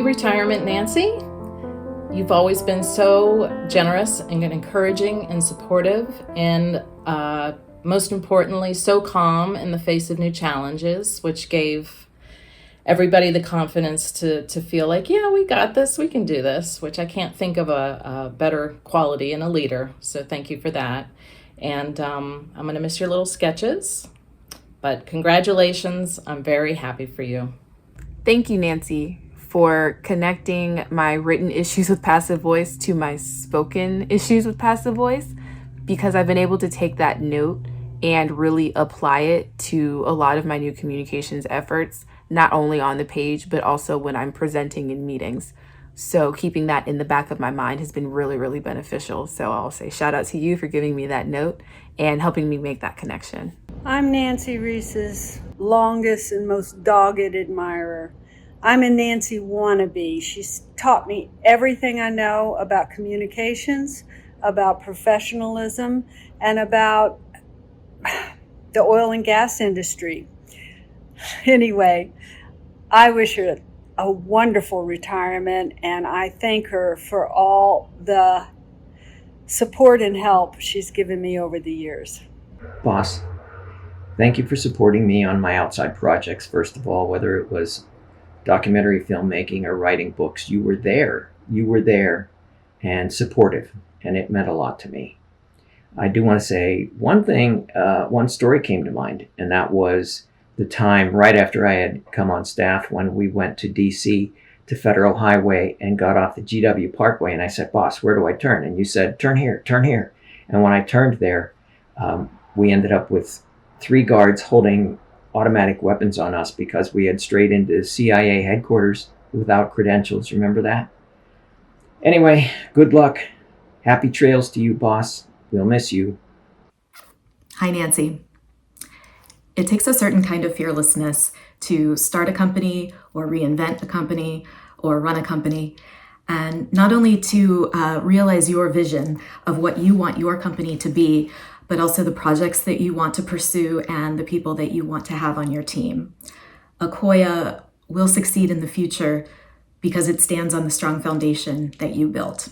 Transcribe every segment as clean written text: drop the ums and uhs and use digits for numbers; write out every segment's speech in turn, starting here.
Pre-retirement Nancy, you've always been so generous and encouraging and supportive, and most importantly, so calm in the face of new challenges, which gave everybody the confidence to feel like, yeah, we got this, we can do this, which I can't think of a better quality in a leader. So thank you for that. And I'm going to miss your little sketches, but congratulations. I'm very happy for you. Thank you, Nancy, for connecting my written issues with passive voice to my spoken issues with passive voice, because I've been able to take that note and really apply it to a lot of my new communications efforts, not only on the page, but also when I'm presenting in meetings. So keeping that in the back of my mind has been really, really beneficial. So I'll say shout out to you for giving me that note and helping me make that connection. I'm Nancy Reese's longest and most dogged admirer. I'm a Nancy wannabe. She's taught me everything I know about communications, about professionalism, and about the oil and gas industry. Anyway, I wish her a wonderful retirement, and I thank her for all the support and help she's given me over the years. Boss, thank you for supporting me on my outside projects. First of all, whether it was documentary filmmaking or writing books, you were there and supportive, and it meant a lot to me. I do want to say one thing, one story came to mind, and that was the time right after I had come on staff when we went to DC to Federal Highway and got off the GW Parkway. And I said, boss, where do I turn? And you said, turn here, turn here. And when I turned there, we ended up with 3 guards holding automatic weapons on us because we had strayed into CIA headquarters without credentials. Remember that? Anyway, good luck. Happy trails to you, boss. We'll miss you. Hi, Nancy. It takes a certain kind of fearlessness to start a company or reinvent a company or run a company, and not only to realize your vision of what you want your company to be, but also the projects that you want to pursue and the people that you want to have on your team. Akoya will succeed in the future because it stands on the strong foundation that you built.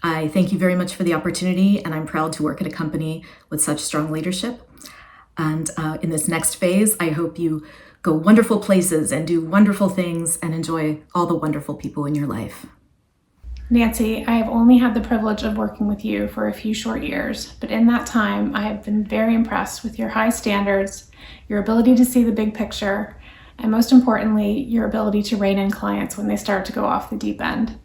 I thank you very much for the opportunity, and I'm proud to work at a company with such strong leadership. And in this next phase, I hope you go wonderful places and do wonderful things and enjoy all the wonderful people in your life. Nancy, I have only had the privilege of working with you for a few short years, but in that time, I have been very impressed with your high standards, your ability to see the big picture, and most importantly, your ability to rein in clients when they start to go off the deep end.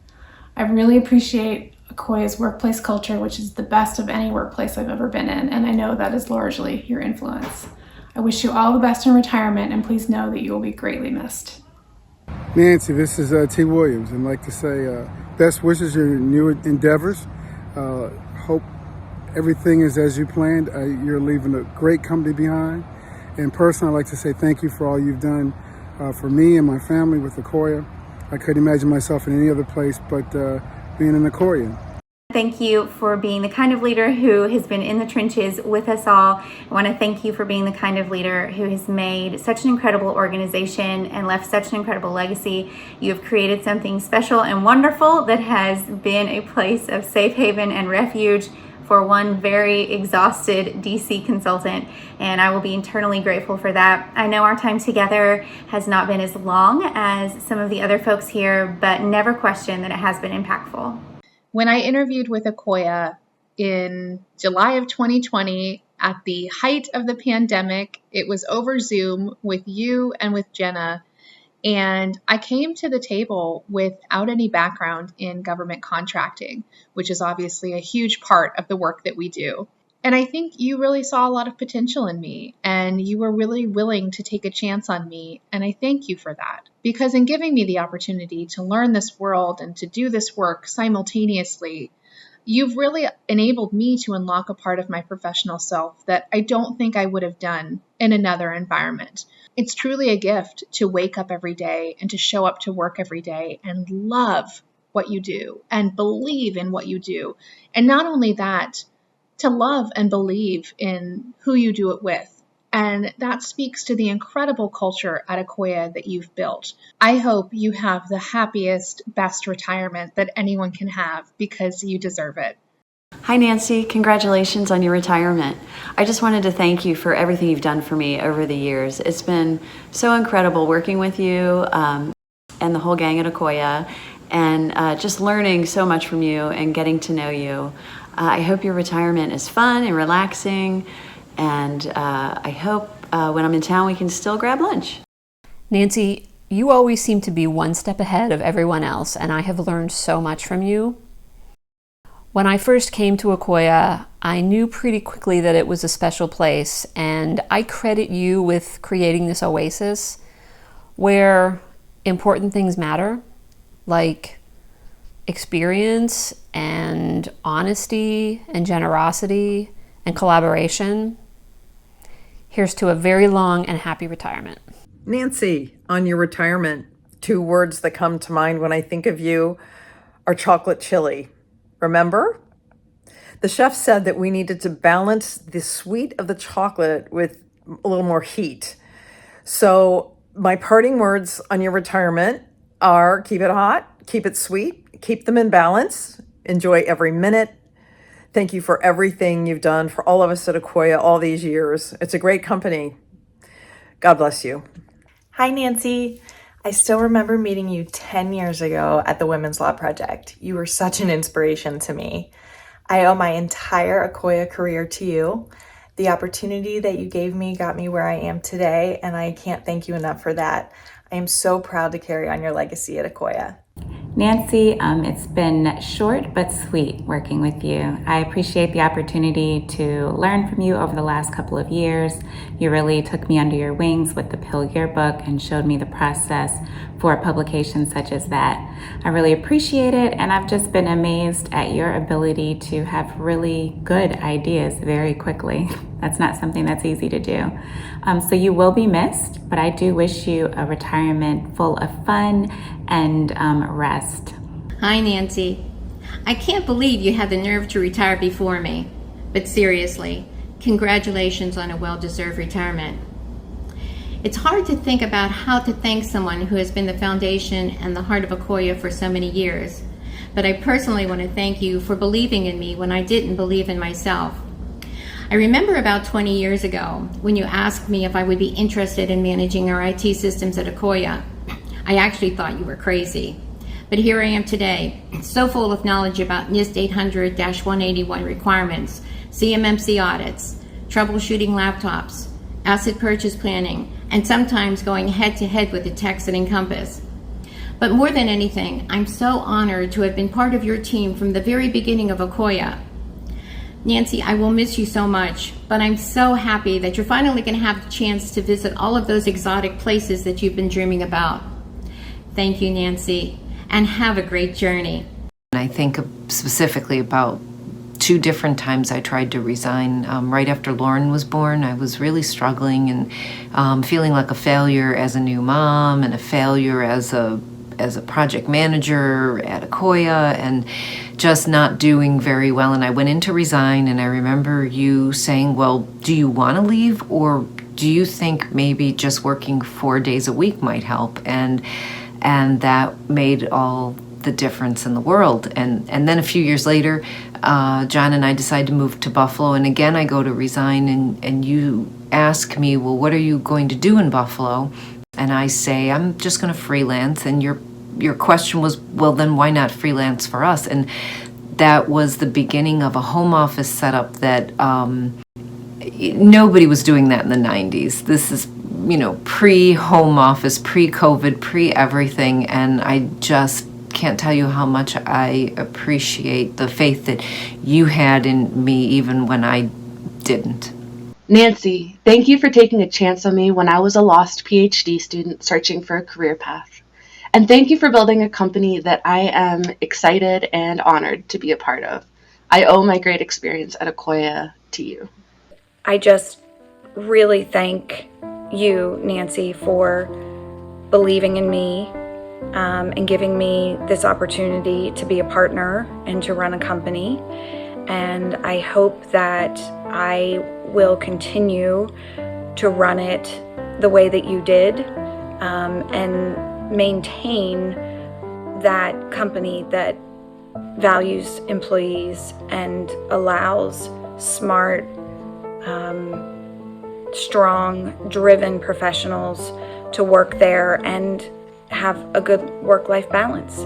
I really appreciate Akoya's workplace culture, which is the best of any workplace I've ever been in, and I know that is largely your influence. I wish you all the best in retirement, and please know that you will be greatly missed. Nancy, this is T. Williams, and I'd like to say best wishes in your new endeavors. Hope everything is as you planned. You're leaving a great company behind. And personally, I'd like to say thank you for all you've done for me and my family with Akoya. I couldn't imagine myself in any other place but being an Akoyan. Thank you for being the kind of leader who has been in the trenches with us all. I want to thank you for being the kind of leader who has made such an incredible organization and left such an incredible legacy. You have created something special and wonderful that has been a place of safe haven and refuge for one very exhausted DC consultant, and I will be eternally grateful for that. I know our time together has not been as long as some of the other folks here, but never question that it has been impactful. When I interviewed with Akoya in July of 2020 at the height of the pandemic, it was over Zoom with you and with Jenna. And I came to the table without any background in government contracting, which is obviously a huge part of the work that we do. And I think you really saw a lot of potential in me, and you were really willing to take a chance on me. And I thank you for that, because in giving me the opportunity to learn this world and to do this work simultaneously, you've really enabled me to unlock a part of my professional self that I don't think I would have done in another environment. It's truly a gift to wake up every day and to show up to work every day and love what you do and believe in what you do. And not only that, to love and believe in who you do it with. And that speaks to the incredible culture at Akoya that you've built. I hope you have the happiest, best retirement that anyone can have because you deserve it. Hi Nancy, congratulations on your retirement. I just wanted to thank you for everything you've done for me over the years. It's been so incredible working with you and the whole gang at Akoya, and just learning so much from you and getting to know you. I hope your retirement is fun and relaxing, and I hope when I'm in town we can still grab lunch. Nancy, you always seem to be one step ahead of everyone else, and I have learned so much from you. When I first came to Akoya, I knew pretty quickly that it was a special place, and I credit you with creating this oasis where important things matter, like experience and honesty and generosity and collaboration. Here's to a very long and happy retirement. Nancy, on your retirement, 2 words that come to mind when I think of you are chocolate chili. Remember? The chef said that we needed to balance the sweet of the chocolate with a little more heat. So my parting words on your retirement are keep it hot, keep it sweet, keep them in balance, enjoy every minute. Thank you for everything you've done for all of us at Akoya all these years. It's a great company. God bless you. Hi, Nancy. I still remember meeting you 10 years ago at the Women's Law Project. You were such an inspiration to me. I owe my entire Akoya career to you. The opportunity that you gave me got me where I am today, and I can't thank you enough for that. I am so proud to carry on your legacy at Akoya. Nancy, it's been short but sweet working with you. I appreciate the opportunity to learn from you over the last couple of years. You really took me under your wings with the Pill Yearbook and showed me the process for a publication such as that. I really appreciate it, and I've just been amazed at your ability to have really good ideas very quickly. That's not something that's easy to do. So you will be missed, but I do wish you a retirement full of fun and rest. Hi, Nancy. I can't believe you had the nerve to retire before me. But seriously, congratulations on a well-deserved retirement. It's hard to think about how to thank someone who has been the foundation and the heart of Akoya for so many years. But I personally want to thank you for believing in me when I didn't believe in myself. I remember about 20 years ago when you asked me if I would be interested in managing our IT systems at Akoya. I actually thought you were crazy. But here I am today, so full of knowledge about NIST 800-181 requirements, CMMC audits, troubleshooting laptops, asset purchase planning, and sometimes going head-to-head with the techs at Encompass. But more than anything, I'm so honored to have been part of your team from the very beginning of Akoya. Nancy, I will miss you so much, but I'm so happy that you're finally going to have the chance to visit all of those exotic places that you've been dreaming about. Thank you, Nancy, and have a great journey. I think specifically about 2 different times I tried to resign. Right after Lauren was born, I was really struggling and feeling like a failure as a new mom and a failure as a project manager at Akoya, and just not doing very well. And I went in to resign, and I remember you saying, well, do you want to leave, or do you think maybe just working 4 days a week might help? And that made all the difference in the world. And then a few years later, John and I decided to move to Buffalo, and again I go to resign, and you ask me, well, what are you going to do in Buffalo? And I say, I'm just going to freelance. And your question was, well, then why not freelance for us? And that was the beginning of a home office setup that nobody was doing that in the 90s. This is, pre-home office, pre-COVID, pre-everything. And I just can't tell you how much I appreciate the faith that you had in me even when I didn't. Nancy, thank you for taking a chance on me when I was a lost PhD student searching for a career path. And thank you for building a company that I am excited and honored to be a part of. I owe my great experience at Akoya to you. I just really thank you, Nancy, for believing in me and giving me this opportunity to be a partner and to run a company. And I hope that I will continue to run it the way that you did, and maintain that company that values employees and allows smart, strong, driven professionals to work there and have a good work-life balance.